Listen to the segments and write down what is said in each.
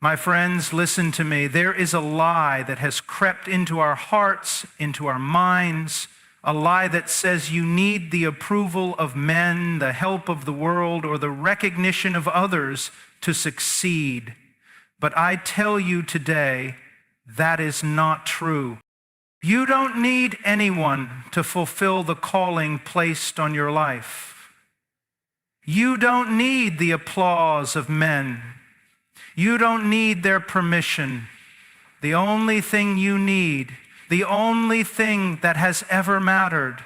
My friends, listen to me. There is a lie that has crept into our hearts, into our minds, a lie that says you need the approval of men, the help of the world, or the recognition of others to succeed. But I tell you today, that is not true. You don't need anyone to fulfill the calling placed on your life. You don't need the applause of men. You don't need their permission. The only thing you need, the only thing that has ever mattered,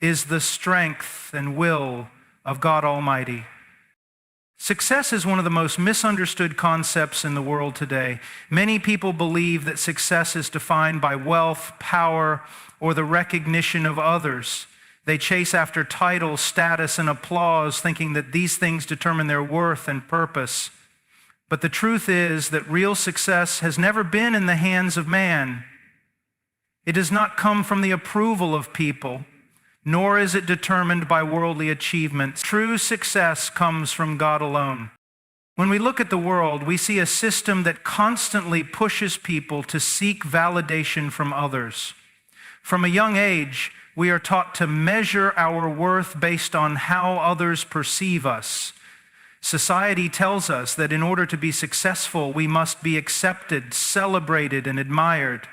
is the strength and will of God Almighty. Success is one of the most misunderstood concepts in the world today. Many people believe that success is defined by wealth, power, or the recognition of others. They chase after titles, status, and applause, thinking that these things determine their worth and purpose. But the truth is that real success has never been in the hands of man. It does not come from the approval of people, nor is it determined by worldly achievements. True success comes from God alone. When we look at the world, we see a system that constantly pushes people to seek validation from others. From a young age, we are taught to measure our worth based on how others perceive us. Society tells us that in order to be successful, we must be accepted, celebrated, and admired.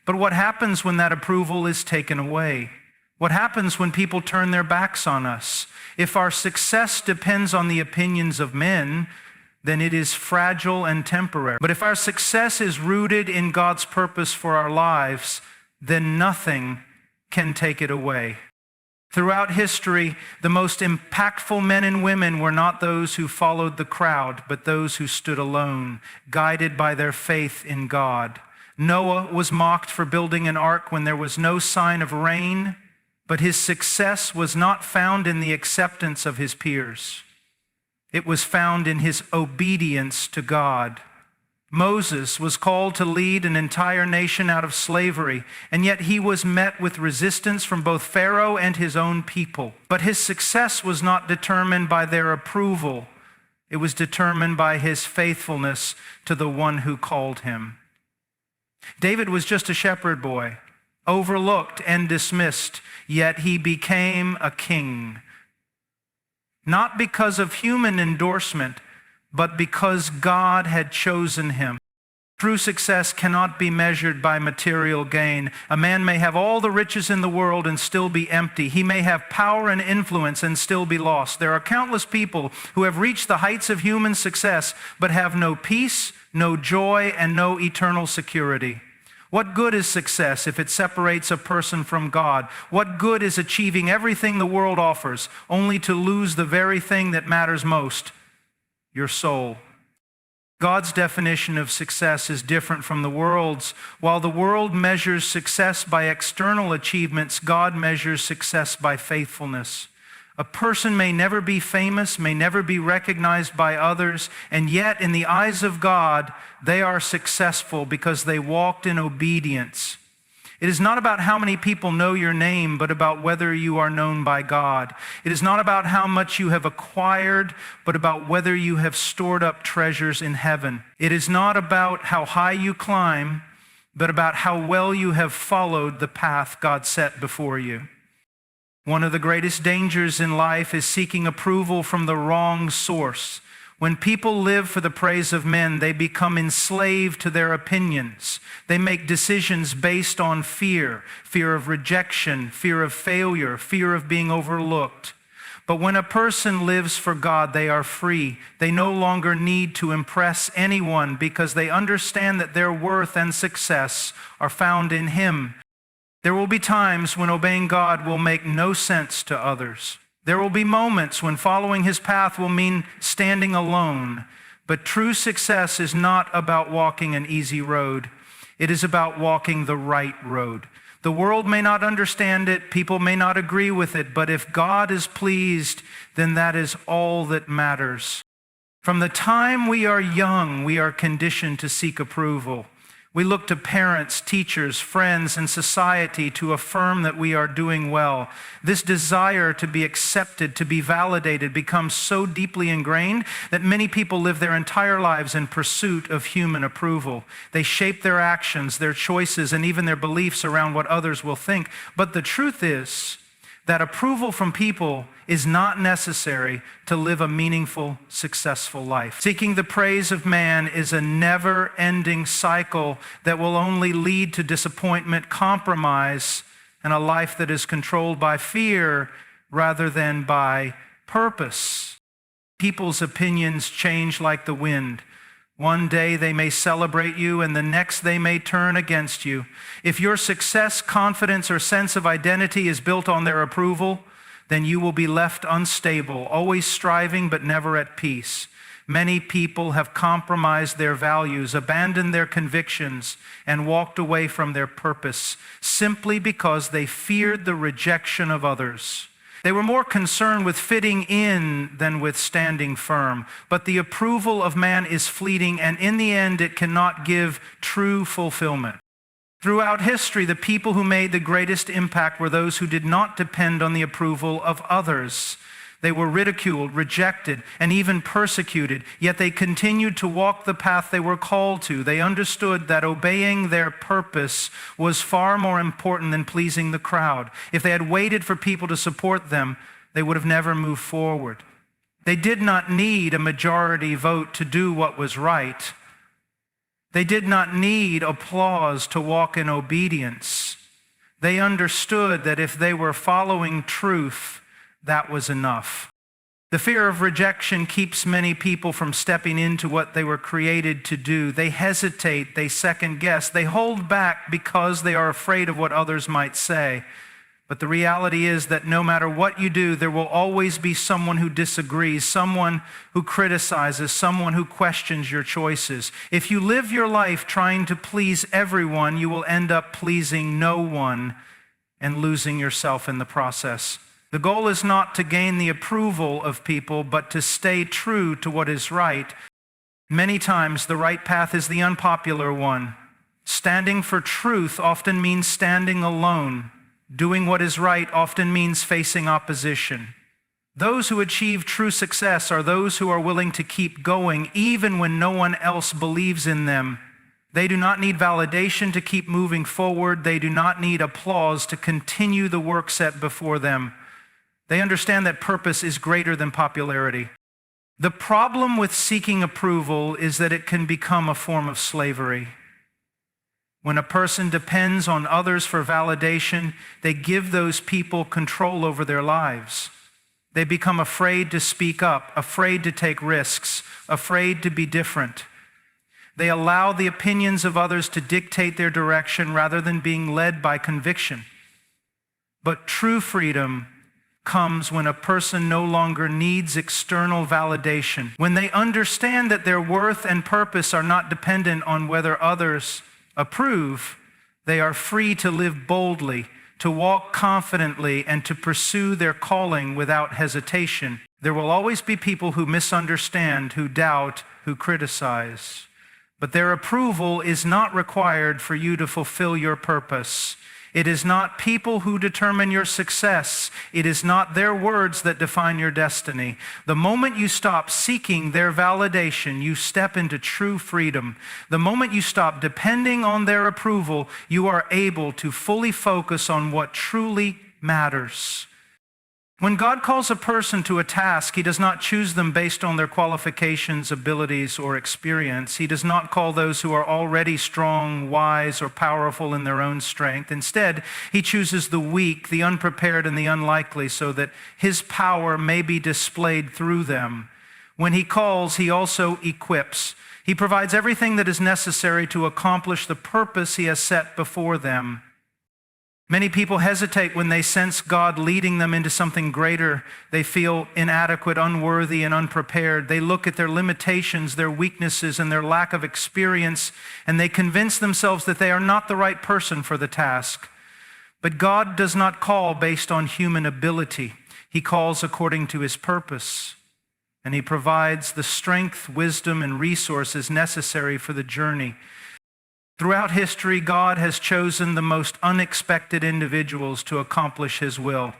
But what happens when that approval is taken away? What happens when people turn their backs on us? If our success depends on the opinions of men, then it is fragile and temporary. But if our success is rooted in God's purpose for our lives, then nothing can take it away. Throughout history, the most impactful men and women were not those who followed the crowd, but those who stood alone, guided by their faith in God. Noah was mocked for building an ark when there was no sign of rain, but his success was not found in the acceptance of his peers. It was found in his obedience to God. Moses was called to lead an entire nation out of slavery, and yet he was met with resistance from both Pharaoh and his own people. But his success was not determined by their approval. It was determined by his faithfulness to the one who called him. David was just a shepherd boy, overlooked and dismissed, yet he became a king. Not because of human endorsement, but because God had chosen him. True success cannot be measured by material gain. A man may have all the riches in the world and still be empty. He may have power and influence and still be lost. There are countless people who have reached the heights of human success, but have no peace, no joy, and no eternal security. What good is success if it separates a person from God? What good is achieving everything the world offers, only to lose the very thing that matters most? Your soul. God's definition of success is different from the world's. While the world measures success by external achievements, God measures success by faithfulness. A person may never be famous, may never be recognized by others, and yet in the eyes of God, they are successful because they walked in obedience. It is not about how many people know your name, but about whether you are known by God. It is not about how much you have acquired, but about whether you have stored up treasures in heaven. It is not about how high you climb, but about how well you have followed the path God set before you. One of the greatest dangers in life is seeking approval from the wrong source. When people live for the praise of men, they become enslaved to their opinions. They make decisions based on fear of rejection, fear of failure, fear of being overlooked. But when a person lives for God, they are free. They no longer need to impress anyone because they understand that their worth and success are found in Him. There will be times when obeying God will make no sense to others. There will be moments when following His path will mean standing alone. But true success is not about walking an easy road. It is about walking the right road. The world may not understand it, people may not agree with it, but if God is pleased, then that is all that matters. From the time we are young, we are conditioned to seek approval. We look to parents, teachers, friends, and society to affirm that we are doing well. This desire to be accepted, to be validated, becomes so deeply ingrained that many people live their entire lives in pursuit of human approval. They shape their actions, their choices, and even their beliefs around what others will think. But the truth is that approval from people is not necessary to live a meaningful, successful life. Seeking the praise of man is a never-ending cycle that will only lead to disappointment, compromise, and a life that is controlled by fear rather than by purpose. People's opinions change like the wind. One day they may celebrate you, and the next they may turn against you. If your success, confidence, or sense of identity is built on their approval, then you will be left unstable, always striving but never at peace. Many people have compromised their values, abandoned their convictions, and walked away from their purpose simply because they feared the rejection of others. They were more concerned with fitting in than with standing firm. But the approval of man is fleeting, and in the end, it cannot give true fulfillment. Throughout history, the people who made the greatest impact were those who did not depend on the approval of others. They were ridiculed, rejected, and even persecuted, yet they continued to walk the path they were called to. They understood that obeying their purpose was far more important than pleasing the crowd. If they had waited for people to support them, they would have never moved forward. They did not need a majority vote to do what was right. They did not need applause to walk in obedience. They understood that if they were following truth, that was enough. The fear of rejection keeps many people from stepping into what they were created to do. They hesitate, they second guess, they hold back because they are afraid of what others might say. But the reality is that no matter what you do, there will always be someone who disagrees, someone who criticizes, someone who questions your choices. If you live your life trying to please everyone, you will end up pleasing no one and losing yourself in the process. The goal is not to gain the approval of people, but to stay true to what is right. Many times, the right path is the unpopular one. Standing for truth often means standing alone. Doing what is right often means facing opposition. Those who achieve true success are those who are willing to keep going, even when no one else believes in them. They do not need validation to keep moving forward. They do not need applause to continue the work set before them. They understand that purpose is greater than popularity. The problem with seeking approval is that it can become a form of slavery. When a person depends on others for validation, they give those people control over their lives. They become afraid to speak up, afraid to take risks, afraid to be different. They allow the opinions of others to dictate their direction rather than being led by conviction. But true freedom comes when a person no longer needs external validation, when they understand that their worth and purpose are not dependent on whether others approve. They are free to live boldly, to walk confidently, and to pursue their calling without hesitation. There will always be people who misunderstand, who doubt, who criticize. But their approval is not required for you to fulfill your purpose. It is not people who determine your success. It is not their words that define your destiny. The moment you stop seeking their validation, you step into true freedom. The moment you stop depending on their approval, you are able to fully focus on what truly matters. When God calls a person to a task, He does not choose them based on their qualifications, abilities, or experience. He does not call those who are already strong, wise, or powerful in their own strength. Instead, He chooses the weak, the unprepared, and the unlikely so that His power may be displayed through them. When He calls, He also equips. He provides everything that is necessary to accomplish the purpose He has set before them. Many people hesitate when they sense God leading them into something greater. They feel inadequate, unworthy, and unprepared. They look at their limitations, their weaknesses, and their lack of experience, and they convince themselves that they are not the right person for the task. But God does not call based on human ability. He calls according to His purpose, and He provides the strength, wisdom, and resources necessary for the journey. Throughout history, God has chosen the most unexpected individuals to accomplish his will.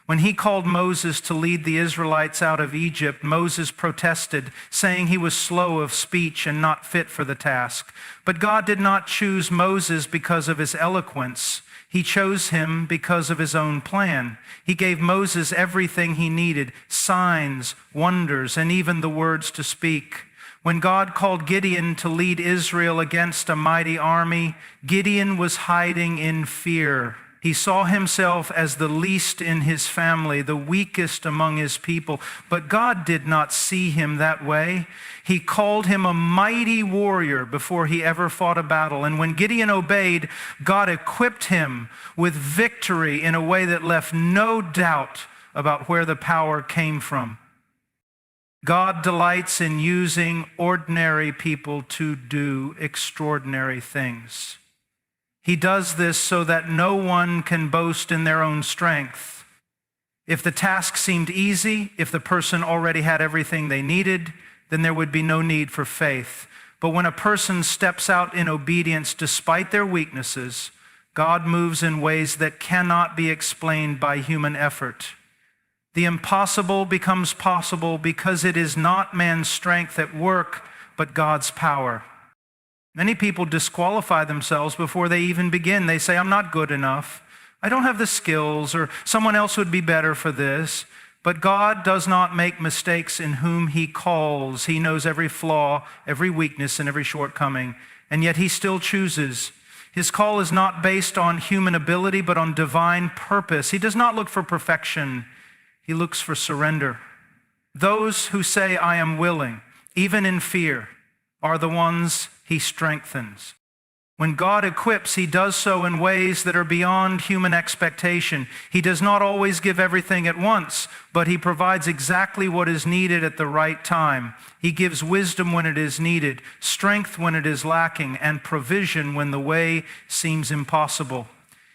When he called Moses to lead the Israelites out of Egypt, Moses protested, saying he was slow of speech and not fit for the task. But God did not choose Moses because of his eloquence. He chose him because of his own plan. He gave Moses everything he needed, signs, wonders, and even the words to speak. When God called Gideon to lead Israel against a mighty army, Gideon was hiding in fear. He saw himself as the least in his family, the weakest among his people. But God did not see him that way. He called him a mighty warrior before he ever fought a battle. And when Gideon obeyed, God equipped him with victory in a way that left no doubt about where the power came from. God delights in using ordinary people to do extraordinary things. He does this so that no one can boast in their own strength. If the task seemed easy, if the person already had everything they needed, then there would be no need for faith. But when a person steps out in obedience despite their weaknesses, God moves in ways that cannot be explained by human effort. The impossible becomes possible because it is not man's strength at work, but God's power. Many people disqualify themselves before they even begin. They say, I'm not good enough. I don't have the skills, or someone else would be better for this. But God does not make mistakes in whom he calls. He knows every flaw, every weakness, and every shortcoming, and yet he still chooses. His call is not based on human ability, but on divine purpose. He does not look for perfection. He looks for surrender. Those who say, I am willing, even in fear, are the ones he strengthens. When God equips, he does so in ways that are beyond human expectation. He does not always give everything at once, but he provides exactly what is needed at the right time. He gives wisdom when it is needed, strength when it is lacking, and provision when the way seems impossible.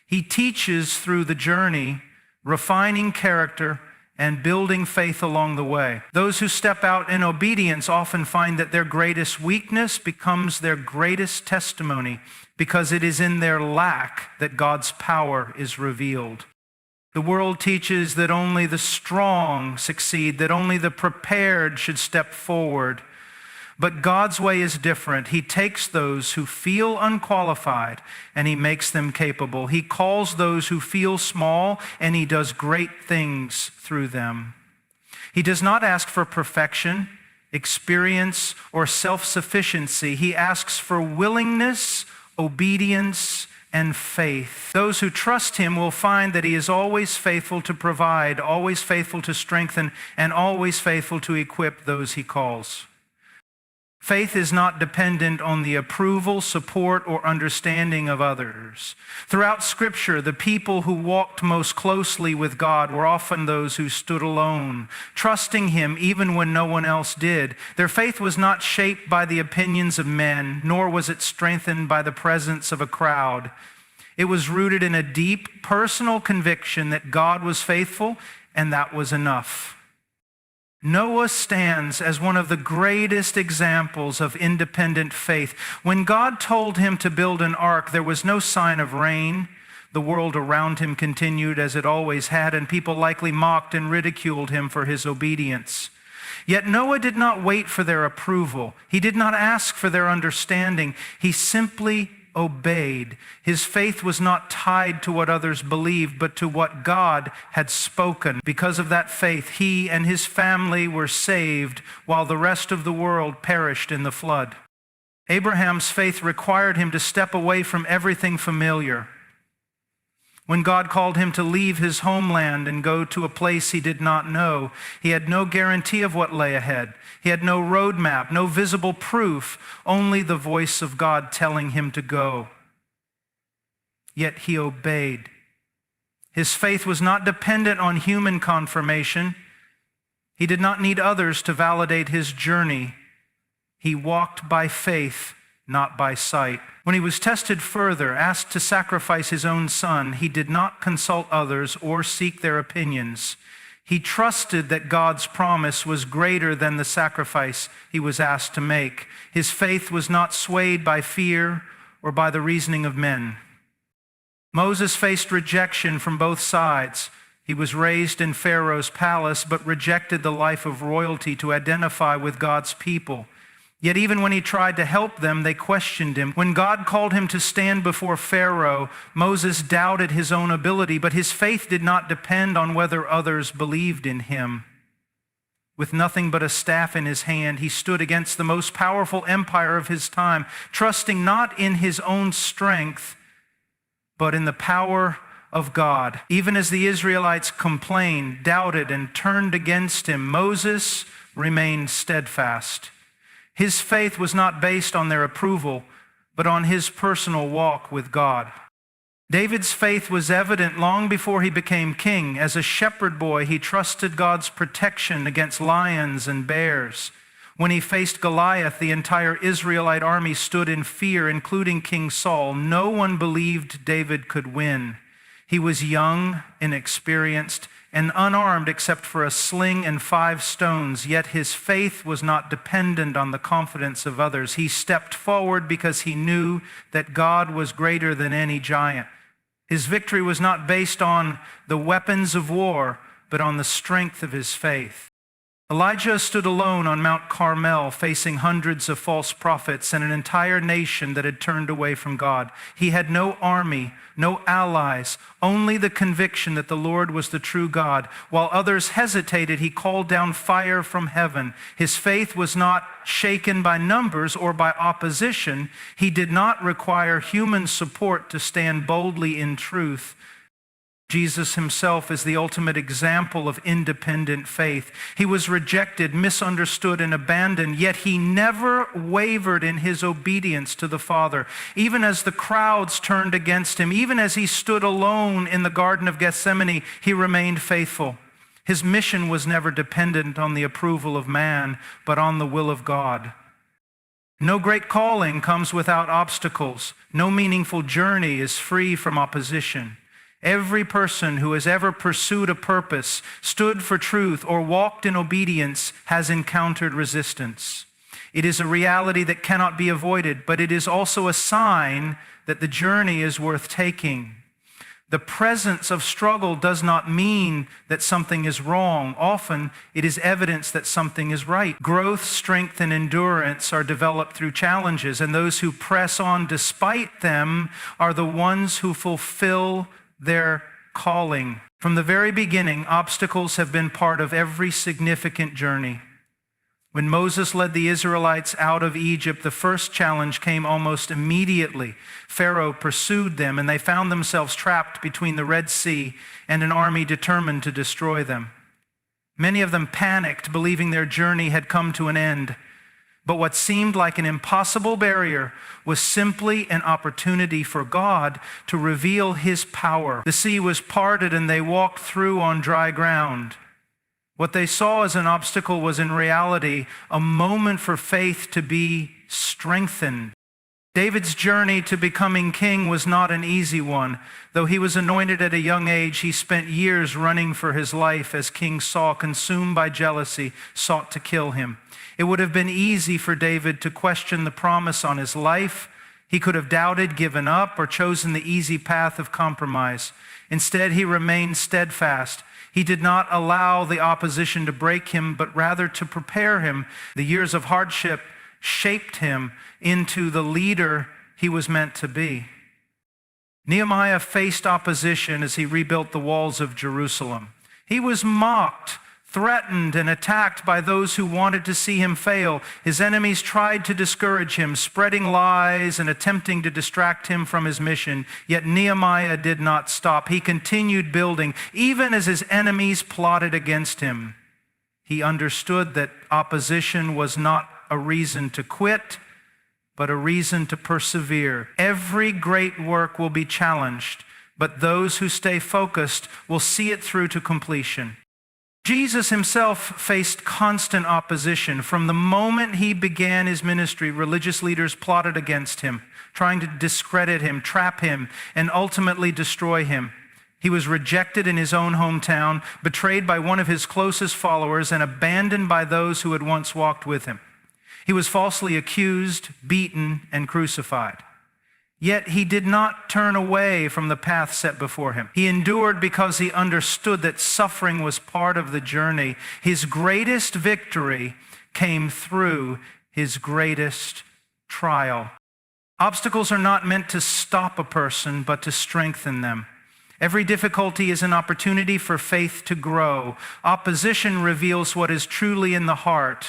He teaches through the journey, refining character and building faith along the way. Those who step out in obedience often find that their greatest weakness becomes their greatest testimony, because it is in their lack that God's power is revealed. The world teaches that only the strong succeed, that only the prepared should step forward. But God's way is different. He takes those who feel unqualified and he makes them capable. He calls those who feel small and he does great things through them. He does not ask for perfection, experience, or self-sufficiency. He asks for willingness, obedience, and faith. Those who trust him will find that he is always faithful to provide, always faithful to strengthen, and always faithful to equip those he calls. Faith is not dependent on the approval, support, or understanding of others. Throughout Scripture, the people who walked most closely with God were often those who stood alone, trusting him even when no one else did. Their faith was not shaped by the opinions of men, nor was it strengthened by the presence of a crowd. It was rooted in a deep personal conviction that God was faithful, and that was enough. Noah stands as one of the greatest examples of independent faith. When God told him to build an ark, there was no sign of rain. The world around him continued as it always had, and people likely mocked and ridiculed him for his obedience. Yet Noah did not wait for their approval. He did not ask for their understanding. He simply obeyed. His faith was not tied to what others believed, but to what God had spoken. Because of that faith, he and his family were saved while the rest of the world perished in the flood. Abraham's faith required him to step away from everything familiar. When God called him to leave his homeland and go to a place he did not know, he had no guarantee of what lay ahead. He had no roadmap, no visible proof, only the voice of God telling him to go. Yet he obeyed. His faith was not dependent on human confirmation. He did not need others to validate his journey. He walked by faith, not by sight. When he was tested further, asked to sacrifice his own son, he did not consult others or seek their opinions. He trusted that God's promise was greater than the sacrifice he was asked to make. His faith was not swayed by fear or by the reasoning of men. Moses faced rejection from both sides. He was raised in Pharaoh's palace, but rejected the life of royalty to identify with God's people. Yet even when he tried to help them, they questioned him. When God called him to stand before Pharaoh, Moses doubted his own ability, but his faith did not depend on whether others believed in him. With nothing but a staff in his hand, he stood against the most powerful empire of his time, trusting not in his own strength, but in the power of God. Even as the Israelites complained, doubted, and turned against him, Moses remained steadfast. His faith was not based on their approval, but on his personal walk with God. David's faith was evident long before he became king. As a shepherd boy, he trusted God's protection against lions and bears. When he faced Goliath, the entire Israelite army stood in fear, including King Saul. No one believed David could win. He was young, inexperienced, and unarmed except for a sling and 5 stones, yet his faith was not dependent on the confidence of others. He stepped forward because he knew that God was greater than any giant. His victory was not based on the weapons of war, but on the strength of his faith. Elijah stood alone on Mount Carmel, facing hundreds of false prophets and an entire nation that had turned away from God. He had no army, no allies, only the conviction that the Lord was the true God. While others hesitated, he called down fire from heaven. His faith was not shaken by numbers or by opposition. He did not require human support to stand boldly in truth. Jesus himself is the ultimate example of independent faith. He was rejected, misunderstood, and abandoned, yet he never wavered in his obedience to the Father. Even as the crowds turned against him, even as he stood alone in the Garden of Gethsemane, he remained faithful. His mission was never dependent on the approval of man, but on the will of God. No great calling comes without obstacles. No meaningful journey is free from opposition. Every person who has ever pursued a purpose, stood for truth, or walked in obedience has encountered resistance. It is a reality that cannot be avoided, but it is also a sign that the journey is worth taking. The presence of struggle does not mean that something is wrong. Often, it is evidence that something is right. Growth, strength, and endurance are developed through challenges, and those who press on despite them are the ones who fulfill their calling. From the very beginning, obstacles have been part of every significant journey. When Moses led the Israelites out of Egypt, the first challenge came almost immediately. Pharaoh pursued them, and they found themselves trapped between the Red Sea and an army determined to destroy them. Many of them panicked, believing their journey had come to an end. But what seemed like an impossible barrier was simply an opportunity for God to reveal his power. The sea was parted and they walked through on dry ground. What they saw as an obstacle was in reality a moment for faith to be strengthened. David's journey to becoming king was not an easy one. Though he was anointed at a young age, he spent years running for his life as King Saul, consumed by jealousy, sought to kill him. It would have been easy for David to question the promise on his life. He could have doubted, given up, or chosen the easy path of compromise. Instead, he remained steadfast. He did not allow the opposition to break him, but rather to prepare him. The years of hardship shaped him into the leader he was meant to be. Nehemiah faced opposition as he rebuilt the walls of Jerusalem. He was mocked, threatened, and attacked by those who wanted to see him fail. His enemies tried to discourage him, spreading lies and attempting to distract him from his mission. Yet Nehemiah did not stop. He continued building, even as his enemies plotted against him. He understood that opposition was not a reason to quit, but a reason to persevere. Every great work will be challenged, but those who stay focused will see it through to completion. Jesus himself faced constant opposition. From the moment he began his ministry, religious leaders plotted against him, trying to discredit him, trap him, and ultimately destroy him. He was rejected in his own hometown, betrayed by one of his closest followers, and abandoned by those who had once walked with him. He was falsely accused, beaten, and crucified. Yet he did not turn away from the path set before him. He endured because he understood that suffering was part of the journey. His greatest victory came through his greatest trial. Obstacles are not meant to stop a person, but to strengthen them. Every difficulty is an opportunity for faith to grow. Opposition reveals what is truly in the heart.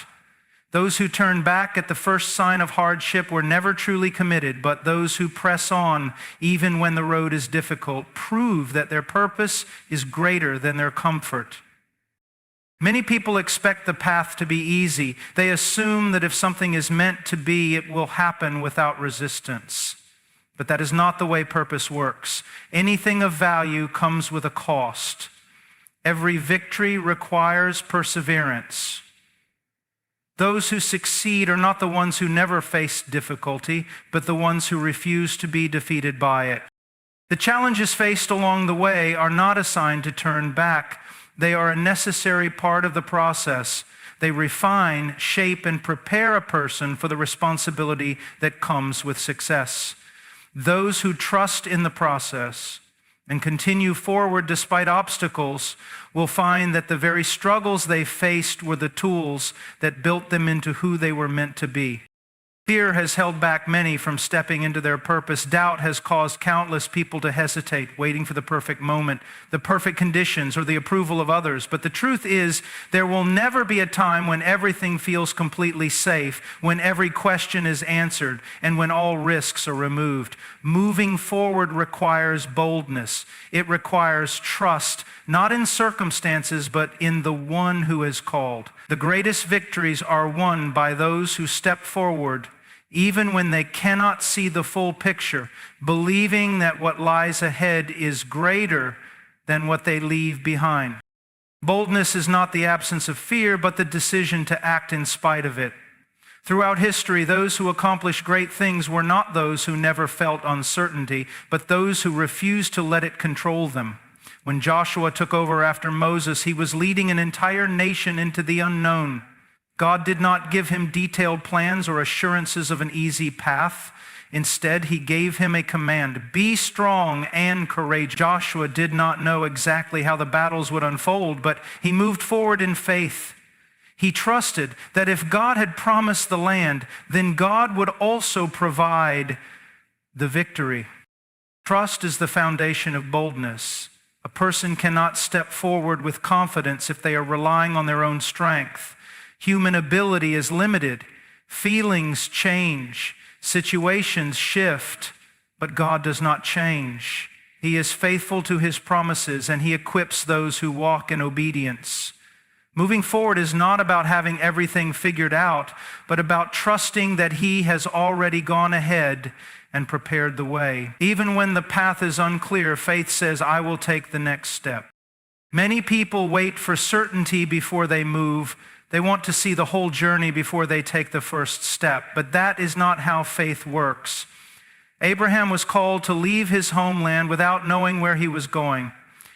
Those who turn back at the first sign of hardship were never truly committed, but those who press on, even when the road is difficult, prove that their purpose is greater than their comfort. Many people expect the path to be easy. They assume that if something is meant to be, it will happen without resistance. But that is not the way purpose works. Anything of value comes with a cost. Every victory requires perseverance. Those who succeed are not the ones who never face difficulty, but the ones who refuse to be defeated by it. The challenges faced along the way are not a sign to turn back. They are a necessary part of the process. They refine, shape, and prepare a person for the responsibility that comes with success. Those who trust in the process and continue forward despite obstacles will find that the very struggles they faced were the tools that built them into who they were meant to be. Fear has held back many from stepping into their purpose. Doubt has caused countless people to hesitate, waiting for the perfect moment, the perfect conditions, or the approval of others. But the truth is, there will never be a time when everything feels completely safe, when every question is answered, and when all risks are removed. Moving forward requires boldness. It requires trust, not in circumstances, but in the one who is called. The greatest victories are won by those who step forward even when they cannot see the full picture, believing that what lies ahead is greater than what they leave behind. Boldness is not the absence of fear, but the decision to act in spite of it. Throughout history, those who accomplished great things were not those who never felt uncertainty, but those who refused to let it control them. When Joshua took over after Moses, he was leading an entire nation into the unknown. God did not give him detailed plans or assurances of an easy path. Instead, he gave him a command: be strong and courageous. Joshua did not know exactly how the battles would unfold, but he moved forward in faith. He trusted that if God had promised the land, then God would also provide the victory. Trust is the foundation of boldness. A person cannot step forward with confidence if they are relying on their own strength. Human ability is limited. Feelings change. Situations shift. But God does not change. He is faithful to his promises, and he equips those who walk in obedience. Moving forward is not about having everything figured out, but about trusting that he has already gone ahead and prepared the way. Even when the path is unclear, faith says, I will take the next step. Many people wait for certainty before they move. They want to see the whole journey before they take the first step. But that is not how faith works. Abraham was called to leave his homeland without knowing where he was going.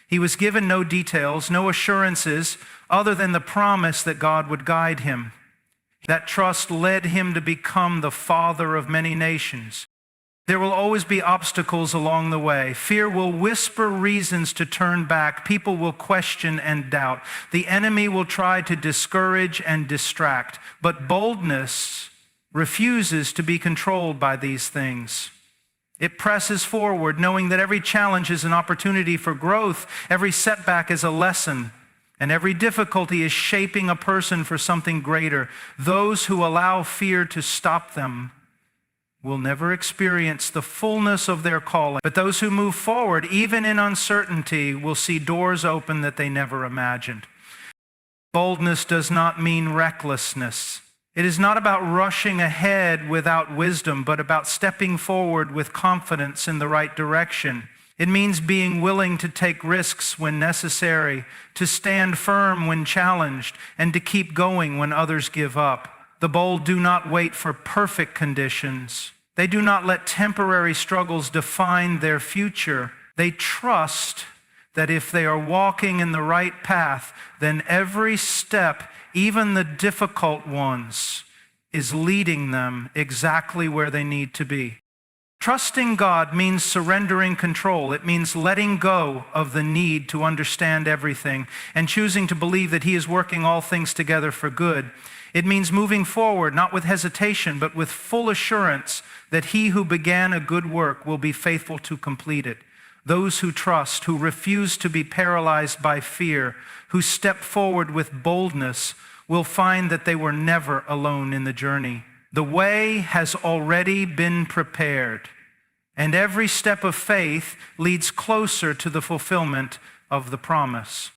He was given no details, no assurances, other than the promise that God would guide him. That trust led him to become the father of many nations. There will always be obstacles along the way. Fear will whisper reasons to turn back. People will question and doubt. The enemy will try to discourage and distract. But boldness refuses to be controlled by these things. It presses forward, knowing that every challenge is an opportunity for growth, every setback is a lesson, and every difficulty is shaping a person for something greater. Those who allow fear to stop them will never experience the fullness of their calling. But those who move forward, even in uncertainty, will see doors open that they never imagined. Boldness does not mean recklessness. It is not about rushing ahead without wisdom, but about stepping forward with confidence in the right direction. It means being willing to take risks when necessary, to stand firm when challenged, and to keep going when others give up. The bold do not wait for perfect conditions. They do not let temporary struggles define their future. They trust that if they are walking in the right path, then every step, even the difficult ones, is leading them exactly where they need to be. Trusting God means surrendering control. It means letting go of the need to understand everything and choosing to believe that He is working all things together for good. It means moving forward, not with hesitation, but with full assurance that He who began a good work will be faithful to complete it. Those who trust, who refuse to be paralyzed by fear, who step forward with boldness, will find that they were never alone in the journey. The way has already been prepared, and every step of faith leads closer to the fulfillment of the promise.